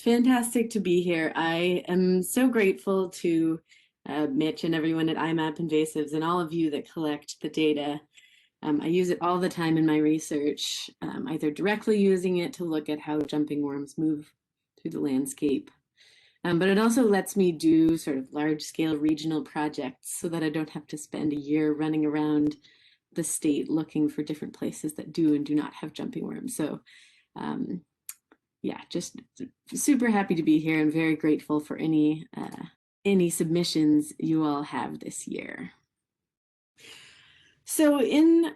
fantastic to be here. I am so grateful to Mitch and everyone at IMAP Invasives and all of you that collect the data. I use it all the time in my research, either directly using it to look at how jumping worms move through the landscape, but it also lets me do sort of large-scale regional projects so that I don't have to spend a year running around the state looking for different places that do and do not have jumping worms. So yeah, just super happy to be here and very grateful for any submissions you all have this year. So in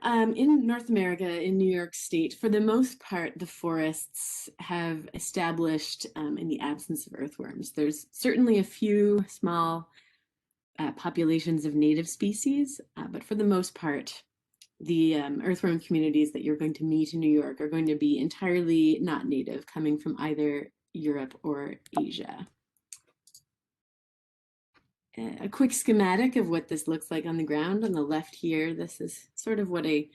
North America, in New York State, for the most part, the forests have established in the absence of earthworms. There's certainly a few small populations of native species, but for the most part, the earthworm communities that you're going to meet in New York are going to be entirely not native, coming from either Europe or Asia. A quick schematic of what this looks like on the ground. On the left here, this is sort of what a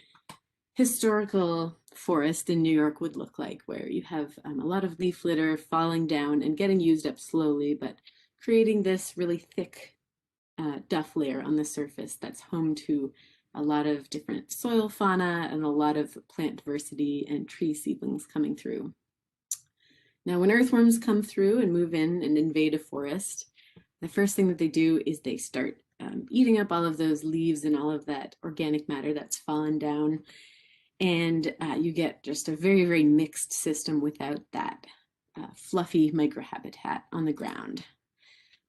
historical forest in New York would look like, where you have a lot of leaf litter falling down and getting used up slowly, but creating this really thick duff layer on the surface that's home to a lot of different soil fauna and a lot of plant diversity and tree seedlings coming through. Now, when earthworms come through and move in and invade a forest, the first thing that they do is they start eating up all of those leaves and all of that organic matter that's fallen down. And you get just a very, very mixed system without that fluffy microhabitat on the ground.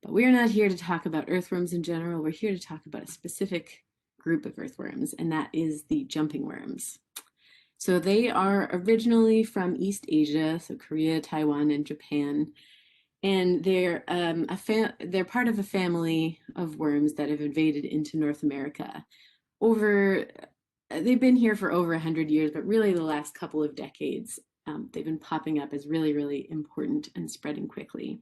But we're not here to talk about earthworms in general. We're here to talk about a specific group of earthworms, and that is the jumping worms. So they are originally from East Asia, so Korea, Taiwan, and Japan. And they're part of a family of worms that have invaded into North America. They've been here for over 100 years, but really the last couple of decades, they've been popping up as really, really important and spreading quickly.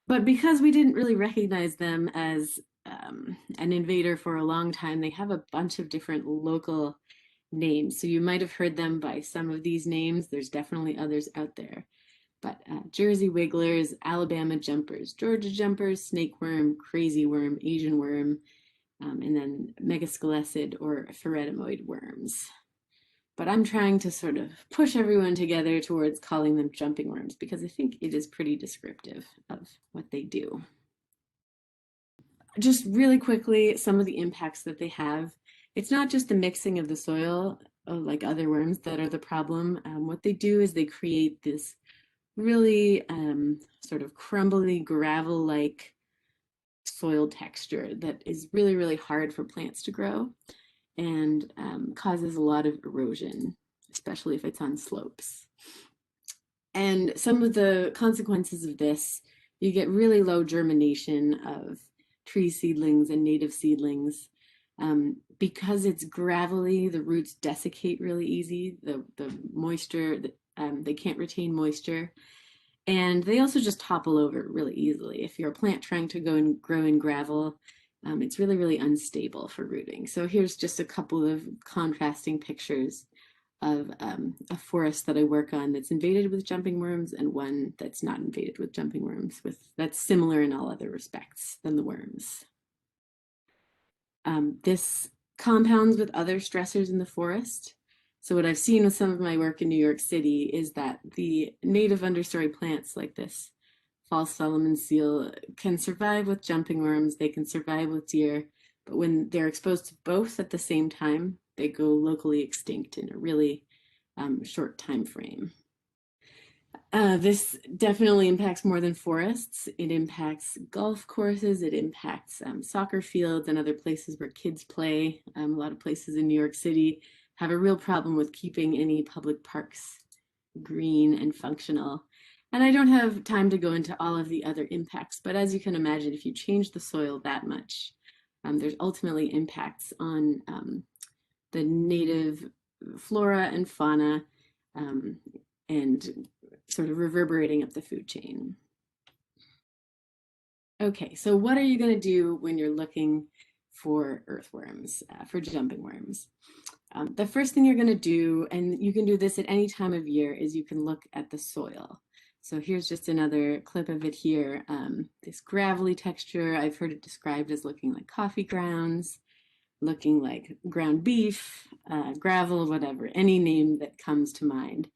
But because we didn't really recognize them as an invader for a long time, they have a bunch of different local names. So you might have heard them by some of these names. There's definitely others out there. But Jersey wigglers, Alabama jumpers, Georgia jumpers, snakeworm, crazy worm, Asian worm, and then megascalcid or pheredamoid worms. But I'm trying to sort of push everyone together towards calling them jumping worms because I think it is pretty descriptive of what they do. Just really quickly, some of the impacts that they have. It's not just the mixing of the soil, like other worms, that are the problem. What they do is they create this really sort of crumbly, gravel-like soil texture that is really, really hard for plants to grow and causes a lot of erosion, especially if it's on slopes. And some of the consequences of this, you get really low germination of tree seedlings and native seedlings. Because it's gravelly, the roots desiccate really easy. The moisture, they can't retain moisture. And they also just topple over really easily. If you're a plant trying to go and grow in gravel, it's really, really unstable for rooting. So here's just a couple of contrasting pictures of a forest that I work on that's invaded with jumping worms and one that's not invaded with jumping worms, that's similar in all other respects than the worms. This compounds with other stressors in the forest. So what I've seen with some of my work in New York City is that the native understory plants like this false Solomon seal can survive with jumping worms, they can survive with deer, but when they're exposed to both at the same time, they go locally extinct in a really short time frame. This definitely impacts more than forests. It impacts golf courses, it impacts soccer fields and other places where kids play. A lot of places in New York City have a real problem with keeping any public parks green and functional. And I don't have time to go into all of the other impacts, but as you can imagine, if you change the soil that much, there's ultimately impacts on the native flora and fauna and sort of reverberating up the food chain. Okay, so what are you going to do when you're looking for earthworms, for jumping worms? The first thing you're going to do, and you can do this at any time of year, is you can look at the soil. So here's just another clip of it here. This gravelly texture, I've heard it described as looking like coffee grounds, looking like ground beef, gravel, whatever, any name that comes to mind.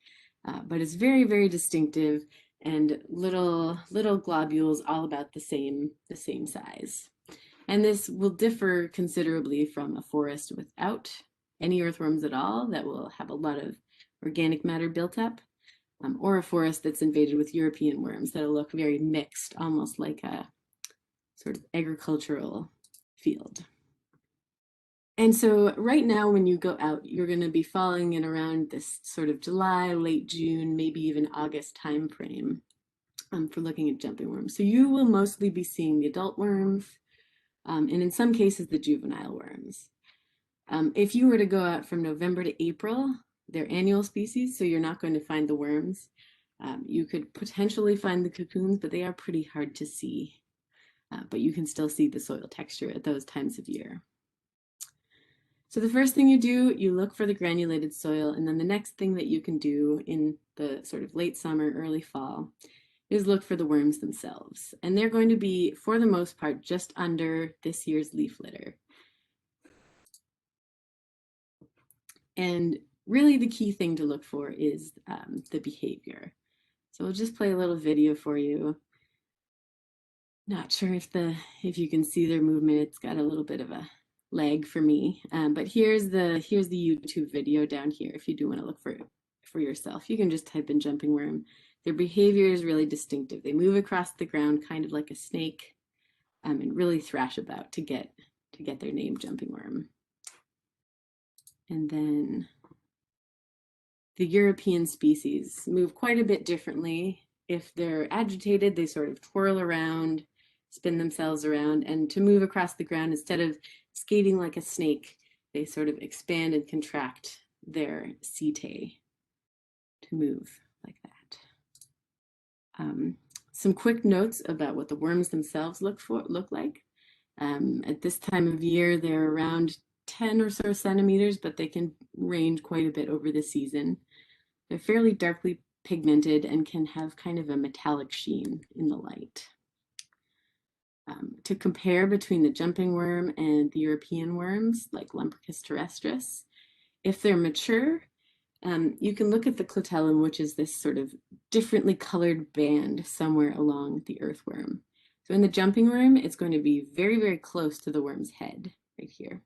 But it's very, very distinctive, and little globules all about the same size. And this will differ considerably from a forest without any earthworms at all that will have a lot of organic matter built up, or a forest that's invaded with European worms that'll look very mixed, almost like a sort of agricultural field. And so right now, when you go out, you're going to be falling in around this sort of July, late June, maybe even August timeframe for looking at jumping worms. So you will mostly be seeing the adult worms, and in some cases, the juvenile worms. If you were to go out from November to April, they're annual species, so you're not going to find the worms. You could potentially find the cocoons, but they are pretty hard to see. But you can still see the soil texture at those times of year. So the first thing you do, you look for the granulated soil, and then the next thing that you can do in the sort of late summer, early fall, is look for the worms themselves. And they're going to be, for the most part, just under this year's leaf litter. And really the key thing to look for is the behavior. So we'll just play a little video for you. Not sure if you can see their movement. It's got a little bit of a lag for me, but here's the YouTube video down here. If you do want to look for yourself, you can just type in jumping worm. Their behavior is really distinctive. They move across the ground kind of like a snake, and really thrash about to get their name, jumping worm. And then the European species move quite a bit differently. If they're agitated, they sort of twirl around, spin themselves around, and to move across the ground, instead of skating like a snake, they sort of expand and contract their setae to move like that. Some quick notes about what the worms themselves look like. At this time of year, they're around 10 or so centimeters, but they can range quite a bit over the season. They're fairly darkly pigmented and can have kind of a metallic sheen in the light. To compare between the jumping worm and the European worms, like Lumbricid terrestris, if they're mature, you can look at the clitellum, which is this sort of differently colored band somewhere along the earthworm. So in the jumping worm, it's going to be very, very close to the worm's head right here.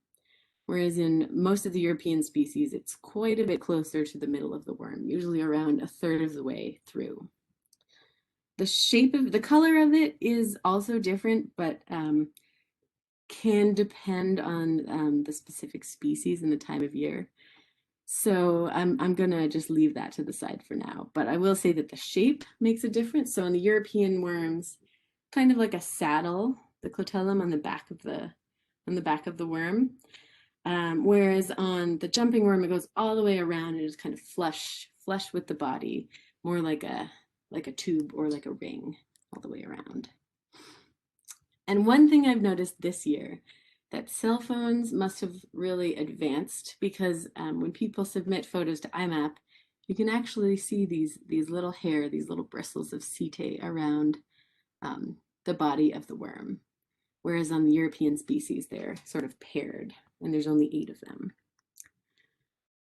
Whereas in most of the European species, it's quite a bit closer to the middle of the worm, usually around a third of the way through. The shape of the color of it is also different, but can depend on the specific species and the time of year. So I'm gonna just leave that to the side for now, but I will say that the shape makes a difference. So in the European worms, kind of like a saddle, the clitellum on the back of the worm. Whereas on the jumping worm, it goes all the way around and is kind of flush with the body, more like a tube or like a ring all the way around. And one thing I've noticed this year, that cell phones must have really advanced, because when people submit photos to IMAP, you can actually see these little hair, these little bristles of setae around the body of the worm. Whereas on the European species, they're sort of paired, and there's only 8 of them.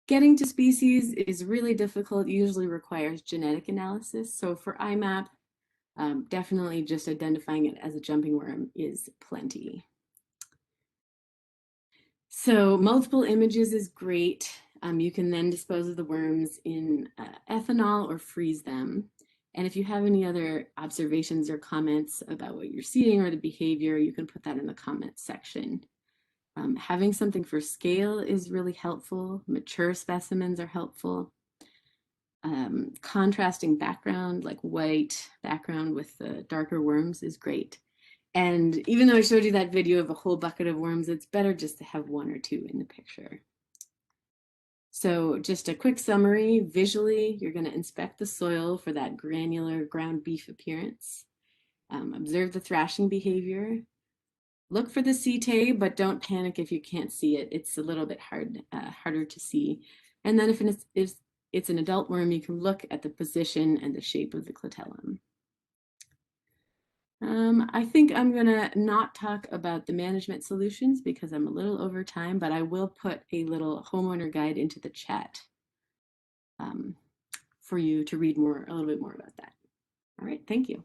Getting to species is really difficult, usually requires genetic analysis. So for IMAP, definitely just identifying it as a jumping worm is plenty. So multiple images is great. You can then dispose of the worms in ethanol or freeze them. And if you have any other observations or comments about what you're seeing or the behavior, you can put that in the comments section. Having something for scale is really helpful. Mature specimens are helpful. Contrasting background, like white background with the darker worms, is great. And even though I showed you that video of a whole bucket of worms, it's better just to have 1 or 2 in the picture. So just a quick summary: visually, you're going to inspect the soil for that granular ground beef appearance. Observe the thrashing behavior. Look for the setae, but don't panic if you can't see it. It's a little bit harder to see. And then if it's an adult worm, you can look at the position and the shape of the clitellum. I think I'm gonna not talk about the management solutions because I'm a little over time, but I will put a little homeowner guide into the chat for you to read a little bit more about that. All right, thank you.